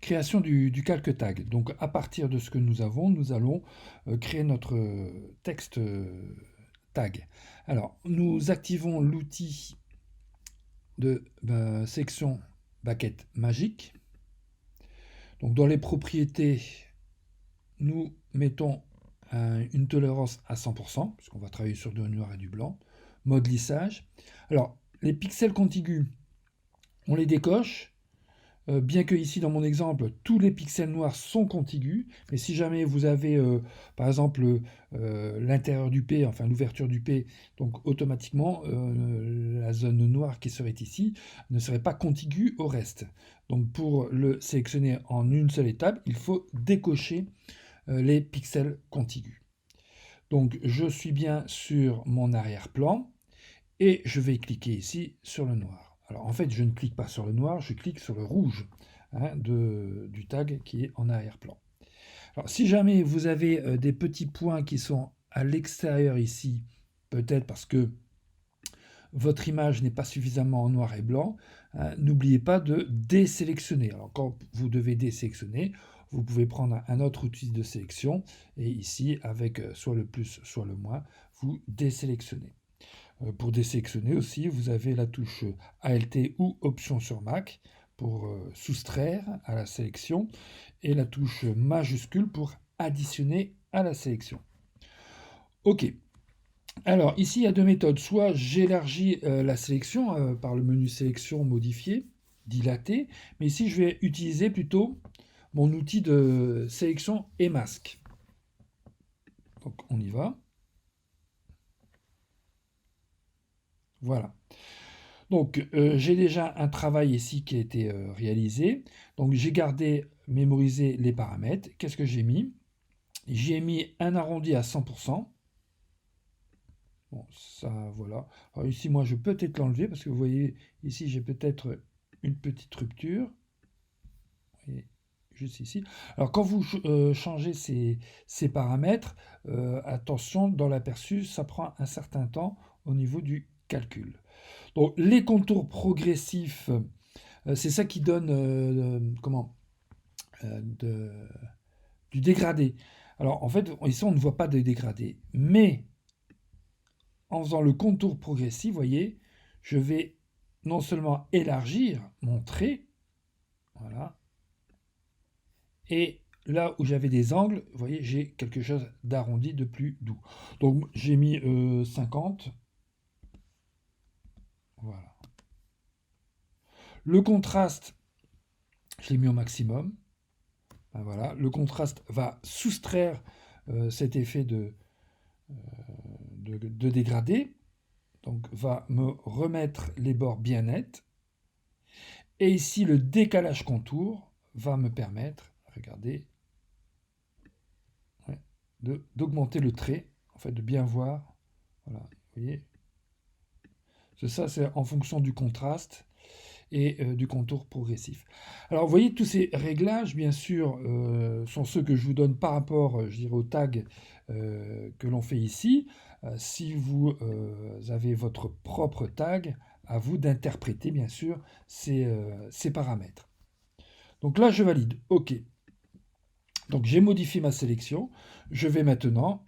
création du calque tag. Donc à partir de ce que nous avons, nous allons créer notre texte tag. Alors nous activons l'outil de sélection baguette magique. Donc dans les propriétés, nous mettons une tolérance à 100%, puisqu'on va travailler sur du noir et du blanc. Mode lissage. Alors les pixels contigus, on les décoche. Bien que ici dans mon exemple, tous les pixels noirs sont contigus, mais si jamais vous avez par exemple l'intérieur du P, enfin l'ouverture du P, donc automatiquement la zone noire qui serait ici ne serait pas contiguë au reste. Donc pour le sélectionner en une seule étape, il faut décocher les pixels contigus. Donc je suis bien sur mon arrière-plan et je vais cliquer ici sur le noir. Alors en fait, je ne clique pas sur le noir, je clique sur le rouge du tag qui est en arrière-plan. Alors si jamais vous avez des petits points qui sont à l'extérieur ici, peut-être parce que votre image n'est pas suffisamment en noir et blanc, n'oubliez pas de désélectionner. Alors quand vous devez désélectionner, vous pouvez prendre un autre outil de sélection et ici, avec soit le plus, soit le moins, vous désélectionnez. Pour désélectionner aussi, vous avez la touche Alt ou Option sur Mac pour soustraire à la sélection et la touche majuscule pour additionner à la sélection. OK. Alors ici, il y a deux méthodes. Soit j'élargis la sélection par le menu sélection modifié, dilaté, mais ici je vais utiliser plutôt mon outil de sélection et masque. Donc on y va. Voilà. Donc j'ai déjà un travail ici qui a été réalisé. Donc j'ai gardé, mémorisé les paramètres. Qu'est-ce que j'ai mis? J'ai mis un arrondi à 100%. Bon, ça, voilà. Alors ici, moi, je peux peut-être l'enlever parce que vous voyez, ici, j'ai peut-être une petite rupture. Vous voyez, juste ici. Alors, quand vous changez ces paramètres, attention, dans l'aperçu, ça prend un certain temps au niveau du calcul. Donc, les contours progressifs, c'est ça qui donne du dégradé. Alors, en fait, ici, on ne voit pas de dégradé. Mais en faisant le contour progressif, vous voyez, je vais non seulement élargir mon trait, voilà, et là où j'avais des angles, vous voyez, j'ai quelque chose d'arrondi, de plus doux. Donc j'ai mis 50, voilà. Le contraste, je l'ai mis au maximum. Ben voilà, le contraste va soustraire cet effet de dégradé, donc va me remettre les bords bien nets. Et ici, le décalage contour va me permettre, regardez, d'augmenter le trait, en fait, de bien voir. Voilà, vous voyez. Ça, c'est en fonction du contraste et du contour progressif. Alors, vous voyez, tous ces réglages, bien sûr, sont ceux que je vous donne par rapport, je dirais, au tag que l'on fait ici. Si vous avez votre propre tag, à vous d'interpréter, bien sûr, ces paramètres. Donc là, je valide. OK. Donc j'ai modifié ma sélection. Je vais maintenant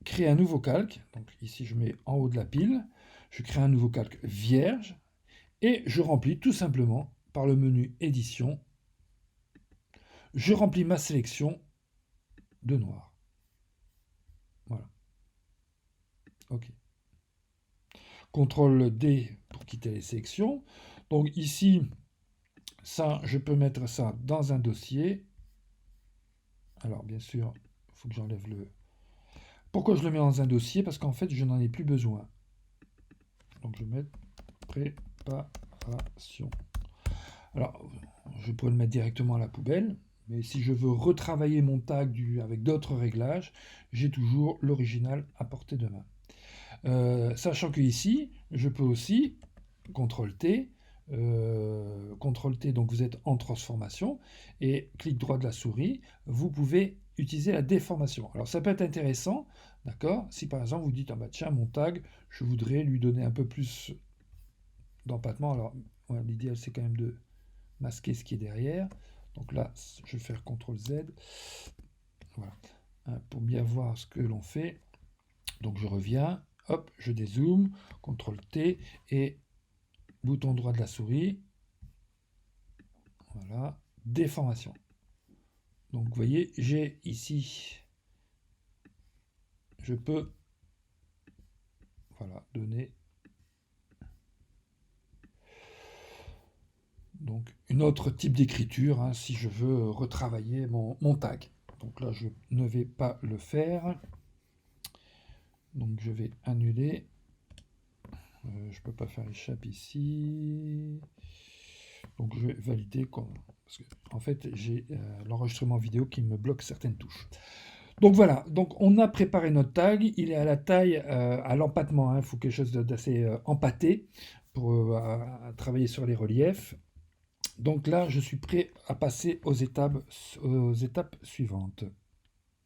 créer un nouveau calque. Donc ici, je mets en haut de la pile. Je crée un nouveau calque vierge. Et je remplis tout simplement par le menu édition. Je remplis ma sélection de noir. Voilà. OK. CTRL D pour quitter les sélections. Donc ici, ça, je peux mettre ça dans un dossier. Alors bien sûr, il faut que j'enlève le... Pourquoi je le mets dans un dossier? Parce qu'en fait, je n'en ai plus besoin. Donc je vais mettre préparation. Alors, je pourrais le mettre directement à la poubelle, mais si je veux retravailler mon tag avec d'autres réglages, j'ai toujours l'original à portée de main. Sachant que ici, je peux aussi, CTRL-T, CTRL-T, donc vous êtes en transformation, et clic droit de la souris, vous pouvez utiliser la déformation. Alors ça peut être intéressant, d'accord, si par exemple vous dites, ah bah tiens, mon tag, je voudrais lui donner un peu plus d'empattement. Alors, ouais, l'idéal c'est quand même de masquer ce qui est derrière. Donc là, je vais faire CTRL Z. Voilà. Hein, pour bien voir ce que l'on fait. Donc je reviens, hop, je dézoome, CTRL T et bouton droit de la souris. Voilà, déformation. Donc vous voyez, j'ai ici, je peux, voilà, donner donc une autre type d'écriture, hein, si je veux retravailler mon tag. Donc là, je ne vais pas le faire. Donc je vais annuler. Je ne peux pas faire échappe ici. Donc je vais valider. Parce que, en fait, j'ai l'enregistrement vidéo qui me bloque certaines touches. Donc voilà, donc on a préparé notre tag, il est à la taille, à l'empattement, hein, il faut quelque chose d'assez empâté pour travailler sur les reliefs. Donc là, je suis prêt à passer aux étapes suivantes.